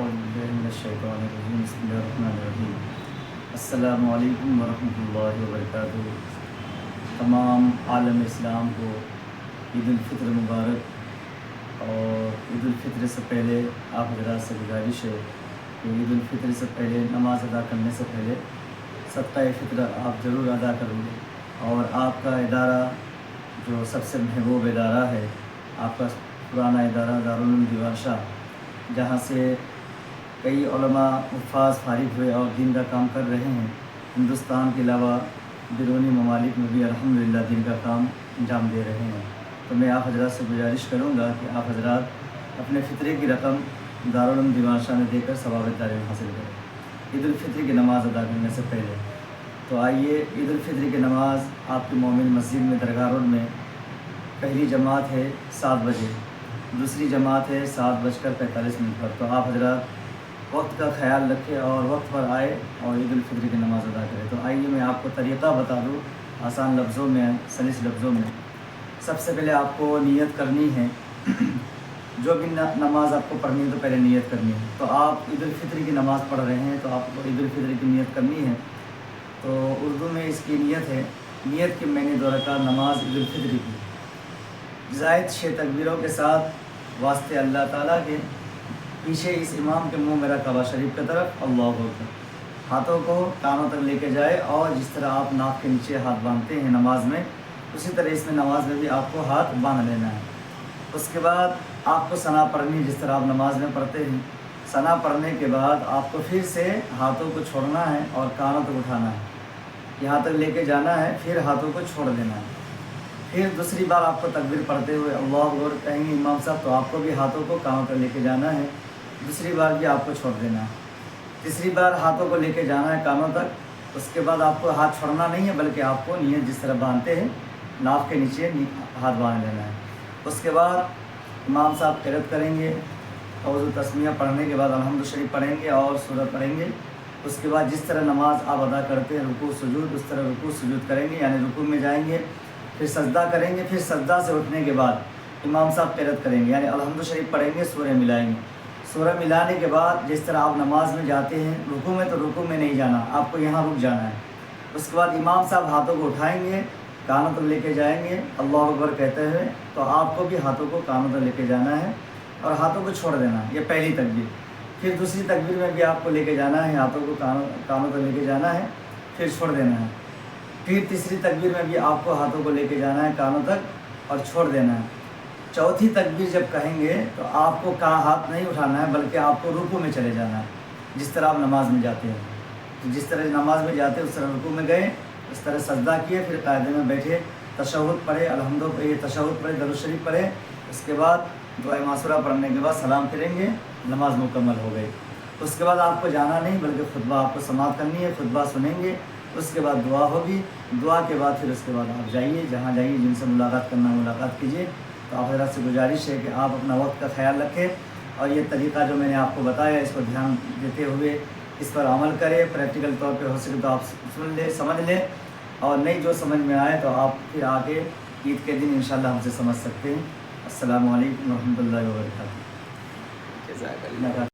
اعوذ باللہ من الشیطان الرجیم بسم اللہ الرحمن الرحیم السلام علیکم ورحمۃ اللہ وبرکاتہ۔ تمام عالم اسلام کو عید الفطر مبارک۔ اور عید الفطر سے پہلے آپ حضرات سے گزارش ہے کہ عید الفطر سے پہلے نماز ادا کرنے سے پہلے صدقہ فطر آپ ضرور ادا کریں گے۔ اور آپ کا ادارہ جو سب سے محبوب ادارہ ہے، آپ کا پرانا ادارہ دارالعلوم دیوان شاہ، جہاں سے کئی علماء حفاظ فارغ ہوئے اور دین کا کام کر رہے ہیں، ہندوستان کے علاوہ بیرونی ممالک میں بھی الحمدللہ دین کا کام انجام دے رہے ہیں۔ تو میں آپ حضرات سے گزارش کروں گا کہ آپ حضرات اپنے فطرے کی رقم دارالعلوم دیوان شاہ میں دے کر ثواب دارین حاصل کریں عید الفطر کی نماز ادا کرنے سے پہلے۔ تو آئیے، عید الفطر کی نماز آپ کی مومن مسجد میں درگاہ روڈ میں پہلی جماعت ہے 7 بجے، دوسری جماعت ہے 7:45 پر۔ تو آپ حضرات وقت کا خیال رکھیں اور وقت پر آئے اور عید الفطر کی نماز ادا کریں۔ تو آئیے میں آپ کو طریقہ بتا دوں آسان لفظوں میں، سلیس لفظوں میں۔ سب سے پہلے آپ کو نیت کرنی ہے، جو بھی نماز آپ کو پڑھنی ہے تو پہلے نیت کرنی ہے۔ تو آپ عید الفطر کی نماز پڑھ رہے ہیں تو آپ کو عید الفطر کی نیت کرنی ہے۔ تو اردو میں اس کی نیت ہے، نیت کی میں نے 2 رکعت نماز عید الفطر کی زائد 6 تکبیروں کے ساتھ واسطے اللہ تعالیٰ کے، پیچھے اس امام کے منہ میرا کعبہ شریف کی طرف اللہ اکبر، ہاتھوں کو کانوں تک لے کے جائے، اور جس طرح آپ ناک کے نیچے ہاتھ باندھتے ہیں نماز میں، اسی طرح اس میں نماز میں بھی آپ کو ہاتھ باندھ لینا ہے۔ اس کے بعد آپ کو ثنا پڑھنی، جس طرح آپ نماز میں پڑھتے ہیں۔ ثنا پڑھنے کے بعد آپ کو پھر سے ہاتھوں کو چھوڑنا ہے اور کانوں تک اٹھانا ہے، یہاں تک لے کے جانا ہے، پھر ہاتھوں کو چھوڑ دینا ہے۔ پھر دوسری بار آپ کو تکبیر پڑھتے ہوئے اللہ اکبر کہیں گے امام صاحب، تو آپ کو بھی ہاتھوں کو کانوں تک لے کے جانا ہے، دوسری بار بھی آپ کو چھوڑ دینا ہے۔ تیسری بار ہاتھوں کو لے کے جانا ہے کانوں تک، اس کے بعد آپ کو ہاتھ چھوڑنا نہیں ہے، بلکہ آپ کو نیت جس طرح باندھتے ہیں ناف کے نیچے ہاتھ باندھ لینا ہے۔ اس کے بعد امام صاحب قرأت کریں گے، اعوذ و تسمیہ پڑھنے کے بعد الحمد شریف پڑھیں گے اور سورت پڑھیں گے۔ اس کے بعد جس طرح نماز آپ ادا کرتے ہیں رکوع سجود، اس طرح رکوع سجود کریں گے، یعنی رکوع میں جائیں گے، پھر سجدہ کریں گے، پھر سجدہ سے اٹھنے کے بعد امام صاحب قرأت کریں گے، یعنی الحمد شریف پڑھیں گے، سورہ ملائیں گے۔ سورہ ملانے کے بعد جس طرح آپ نماز میں جاتے ہیں رکوع میں، تو رکوع میں نہیں جانا، آپ کو یہاں رک جانا ہے۔ اس کے بعد امام صاحب ہاتھوں کو اٹھائیں گے، کانوں تک لے کے جائیں گے اللہ اکبر کہتے ہوئے، تو آپ کو بھی ہاتھوں کو کانوں تک لے کے جانا ہے اور ہاتھوں کو چھوڑ دینا ہے۔ یہ پہلی تکبیر۔ پھر دوسری تکبیر میں بھی آپ کو لے کے جانا ہے، ہاتھوں کو کانوں تک لے کے جانا ہے، پھر چھوڑ دینا ہے۔ پھر تیسری تکبیر میں بھی آپ کو ہاتھوں کو لے کے جانا ہے کانوں تک اور چھوڑ دینا ہے۔ چوتھی تکبیر جب کہیں گے تو آپ کو ہاتھ نہیں اٹھانا ہے، بلکہ آپ کو رکوع میں چلے جانا ہے، جس طرح آپ نماز میں جاتے ہیں۔ تو جس طرح نماز میں جاتے ہیں اس طرح رکوع میں گئے، اس طرح سجدہ کیے، پھر قاعدے میں بیٹھے، تشہد پڑھے، تشہد پڑھے، درود شریف پڑھے، اس کے بعد دعائے معصورہ پڑھنے کے بعد سلام پھریں گے، نماز مکمل ہو گئی۔ اس کے بعد آپ کو جانا نہیں، بلکہ خطبہ آپ کو سماعت کرنی ہے، خطبہ سنیں گے، اس کے بعد دعا ہوگی، دعا کے بعد پھر اس کے بعد آپ جائیے جہاں جائیے، جن سے ملاقات کرنا ملاقات کیجیے۔ تو آپ حضرات سے گزارش ہے کہ آپ اپنا وقت کا خیال رکھیں اور یہ طریقہ جو میں نے آپ کو بتایا اس کو دھیان دیتے ہوئے اس پر عمل کریں۔ پریکٹیکل طور پہ ہو سکے تو آپ سن لیں، سمجھ لیں، اور نہیں جو سمجھ میں آئے تو آپ پھر آ کے عید کے دن انشاءاللہ ہم سے سمجھ سکتے ہیں۔ السلام علیکم ورحمۃ اللہ وبرکاتہ۔ جزاک اللہ۔